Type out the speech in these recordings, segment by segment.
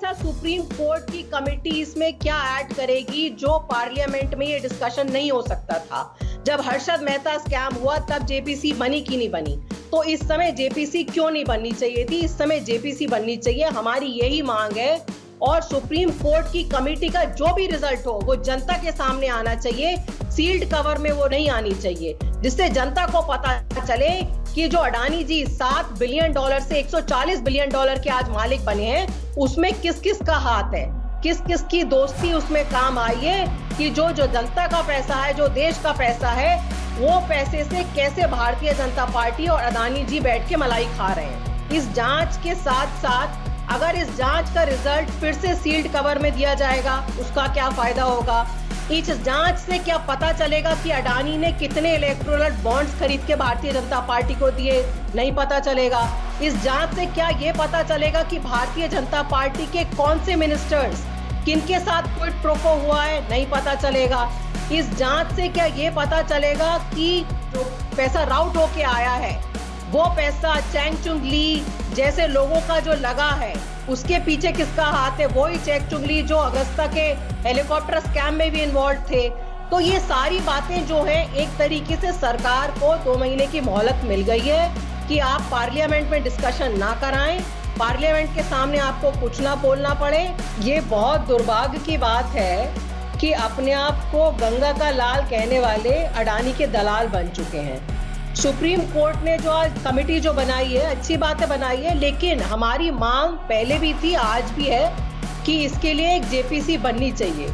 ऐसा supreme court की committee इसमें क्या ऐड करेगी जो पार्लियामेंट में ये डिस्कशन नहीं हो सकता था। जब हर्षद मेहता स्कैम हुआ तब जेपीसी बनी कि नहीं बनी, तो इस समय जेपीसी क्यों नहीं बननी चाहिए थी? इस समय जेपीसी बननी चाहिए, हमारी यही मांग है। और सुप्रीम कोर्ट की कमेटी का जो भी रिजल्ट हो वो जनता के सामने आना चाहिए, सील्ड कवर में वो नहीं आनी चाहिए, जिससे जनता को पता चले कि जो अडानी जी $7 बिलियन से $140 बिलियन के आज मालिक बने हैं, उसमें किस किस का हाथ है, किस किस की दोस्ती उसमें काम आई है, कि जो जनता का पैसा है, जो देश का पैसा है, वो पैसे से कैसे भारतीय जनता पार्टी और अडानी जी बैठ के मलाई खा रहे हैं। इस जांच के साथ साथ अगर इस जांच का रिजल्ट फिर से सील्ड कवर में दिया जाएगा, उसका क्या फायदा होगा? इस जांच से क्या पता चलेगा कि अडानी ने कितने इलेक्टोरल बॉन्ड्स खरीद के भारतीय जनता पार्टी को दिए? नहीं पता चलेगा। इस जांच से क्या ये पता चलेगा कि भारतीय जनता पार्टी के कौन से मिनिस्टर्स किनके साथ क्विड प्रो क्वो हुआ है? नहीं पता चलेगा। इस जांच से क्या ये पता चलेगा कि जो पैसा राउट होके आया है वो पैसा चेंगचुंग ली जैसे लोगों का जो लगा है उसके पीछे किसका हाथ है? वही चेंगचुंग ली जो अगस्ता के हेलीकॉप्टर स्कैम में भी इन्वॉल्व थे। तो ये सारी बातें जो है, एक तरीके से सरकार को 2 महीने की मोहलत मिल गई है कि आप पार्लियामेंट में डिस्कशन ना कराएं, पार्लियामेंट के सामने आपको कुछ ना बोलना पड़े। ये बहुत दुर्भाग्य की बात है कि अपने आप को गंगा का लाल कहने वाले अडानी के दलाल बन चुके हैं। सुप्रीम कोर्ट ने जो आज कमेटी जो बनाई है, अच्छी बातें बनाई है, लेकिन हमारी मांग पहले भी थी, आज भी है कि इसके लिए एक जेपीसी बननी चाहिए,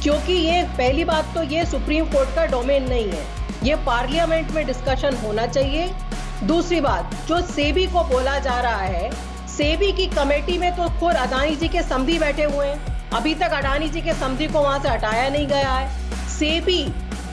क्योंकि ये पहली बात तो ये सुप्रीम कोर्ट का डोमेन नहीं है, ये पार्लियामेंट में डिस्कशन होना चाहिए। दूसरी बात, जो सेबी को बोला जा रहा है, सेबी की कमेटी में तो खुद अडानी जी के समधी बैठे हुए हैं, अभी तक अडानी जी के समधी को वहां से हटाया नहीं गया है। सेबी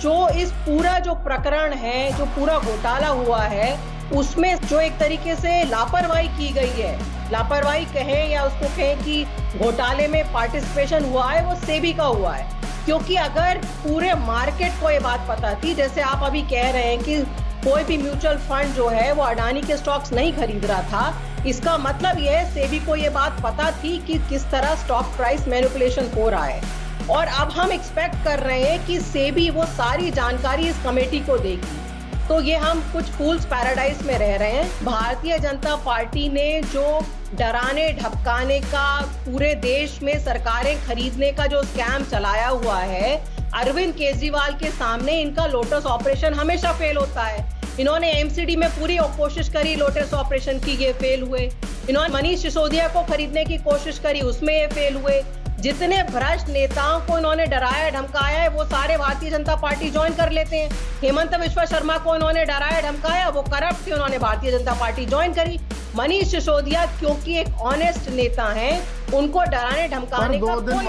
जो इस पूरा जो प्रकरण है, जो पूरा घोटाला हुआ है, उसमें जो एक तरीके से लापरवाही की गई है, लापरवाही कहें या उसको कहें कि घोटाले में पार्टिसिपेशन हुआ है, वो सेबी का हुआ है। क्योंकि अगर पूरे मार्केट को ये बात पता थी, जैसे आप अभी कह रहे हैं कि कोई भी म्यूचुअल फंड जो है वो अडानी के स्टॉक्स नहीं खरीद रहा था, इसका मतलब ये है सेबी को ये बात पता थी कि किस तरह स्टॉक प्राइस मैनिपुलेशन हो रहा है। और अब हम एक्सपेक्ट कर रहे हैं कि सेबी वो सारी जानकारी इस कमेटी को देगी। तो ये हम कुछ फूल्स पैराडाइज में रह रहे हैं। भारतीय जनता पार्टी ने जो डराने धमकाने का, पूरे देश में सरकारें खरीदने का जो स्कैम चलाया हुआ है, अरविंद केजरीवाल के सामने इनका लोटस ऑपरेशन हमेशा फेल होता है। इन्होंने एमसीडी में पूरी कोशिश करी लोटस ऑपरेशन की, ये फेल हुए। इन्होंने मनीष सिसोदिया को खरीदने की कोशिश करी, उसमें ये फेल हुए। जितने भ्रष्ट नेताओं को इन्होंने डराया धमकाया है वो सारे भारतीय जनता पार्टी ज्वाइन कर लेते हैं। हेमंत बिश्वा शर्मा को इन्होंने डराया धमकाया, वो करप्ट थे, उन्होंने भारतीय जनता पार्टी ज्वाइन करी। मनीष सिसोदिया क्योंकि एक ऑनेस्ट नेता हैं, उनको डराने धमकाने का कोई